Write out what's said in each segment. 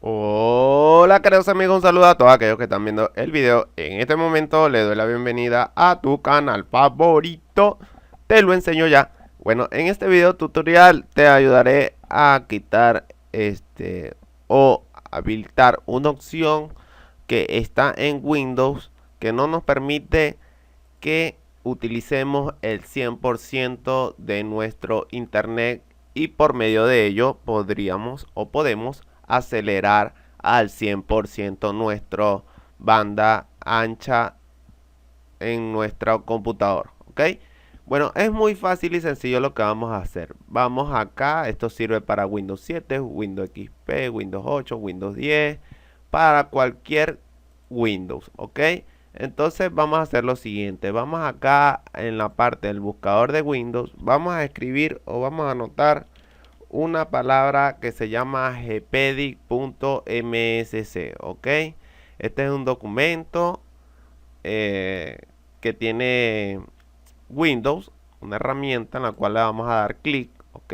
Hola queridos amigos, un saludo a todos aquellos que están viendo el video. En este momento le doy la bienvenida a tu canal favorito. Te lo enseño ya. Bueno, en este video tutorial te ayudaré a quitar o habilitar una opción que está en Windows que no nos permite que utilicemos el 100% de nuestro internet, y por medio de ello podríamos o podemos acelerar al 100% nuestra banda ancha en nuestro computador. ¿Ok? Bueno, es muy fácil y sencillo lo que vamos a hacer. Vamos acá, esto sirve para Windows 7, Windows XP, Windows 8, Windows 10, para cualquier Windows. ¿Ok? Entonces vamos a hacer lo siguiente. Vamos acá en la parte del buscador de Windows. Vamos a escribir o vamos a anotar una palabra que se llama gpedic.msc. ¿Ok? Este es un documento que tiene Windows, una herramienta en la cual le vamos a dar clic. ¿Ok?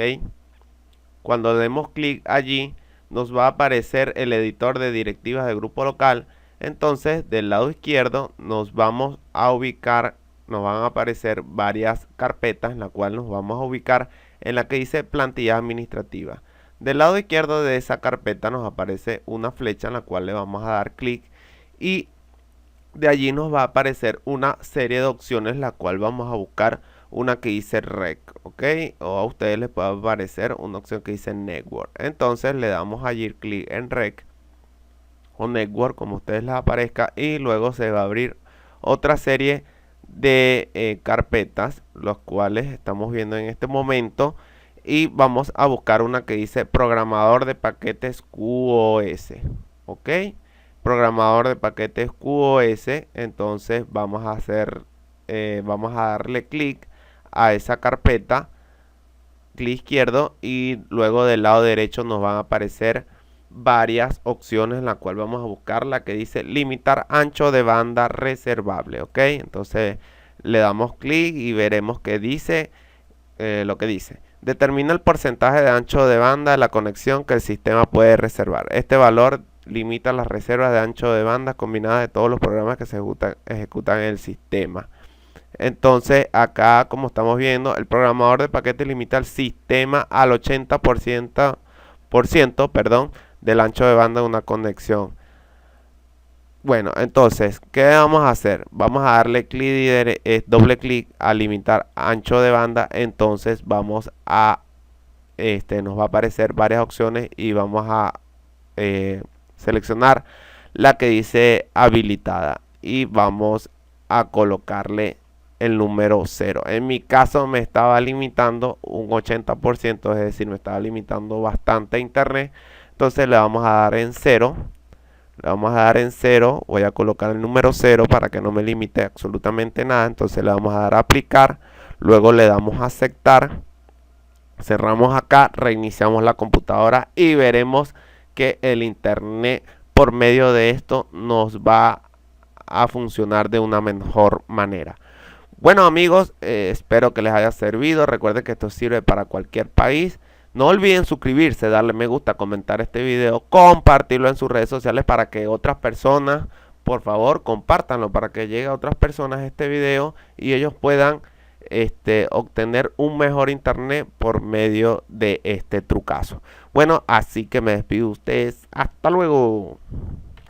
Cuando demos clic allí nos va a aparecer el editor de directivas de grupo local. Entonces del lado izquierdo nos vamos a ubicar, nos van a aparecer varias carpetas en la cual nos vamos a ubicar en la que dice plantilla administrativa. Del lado izquierdo de esa carpeta nos aparece una flecha en la cual le vamos a dar clic, y de allí nos va a aparecer una serie de opciones la cual vamos a buscar una que dice Rec, ¿ok? O a ustedes les puede aparecer una opción que dice Network. Entonces le damos allí clic en Rec o Network, como a ustedes les aparezca, y luego se va a abrir otra serie de carpetas, los cuales estamos viendo en este momento, y vamos a buscar una que dice Programador de paquetes QoS, ¿ok? Programador de paquetes QoS. Entonces vamos a vamos a darle clic a esa carpeta, clic izquierdo, y luego del lado derecho nos van a aparecer varias opciones en la cual vamos a buscar la que dice limitar ancho de banda reservable. Ok, entonces le damos clic y veremos que dice lo que dice: determina el porcentaje de ancho de banda de la conexión que el sistema puede reservar. Este valor limita las reservas de ancho de banda combinadas de todos los programas que se ejecutan en el sistema. Entonces acá, como estamos viendo, el programador de paquetes limita el sistema al 80% perdón, del ancho de banda de una conexión. Bueno, entonces, ¿qué vamos a hacer? Vamos a darle doble clic a limitar ancho de banda. Entonces vamos a, nos va a aparecer varias opciones y vamos a seleccionar la que dice habilitada y vamos a colocarle el número 0. En mi caso me estaba limitando un 80%, es decir, me estaba limitando bastante internet. Entonces le vamos a dar en 0. Le vamos a dar en 0. Voy a colocar el número 0 para que no me limite absolutamente nada. Entonces le vamos a dar a aplicar. Luego le damos a aceptar. Cerramos acá, reiniciamos la computadora y veremos que el internet por medio de esto nos va a funcionar de una mejor manera. Bueno amigos, espero que les haya servido. Recuerden que esto sirve para cualquier país. No olviden suscribirse, darle me gusta, comentar este video, compartirlo en sus redes sociales para que otras personas, por favor, compártanlo para que llegue a otras personas este video y ellos puedan obtener un mejor internet por medio de este trucazo. Bueno, así que me despido de ustedes. Hasta luego.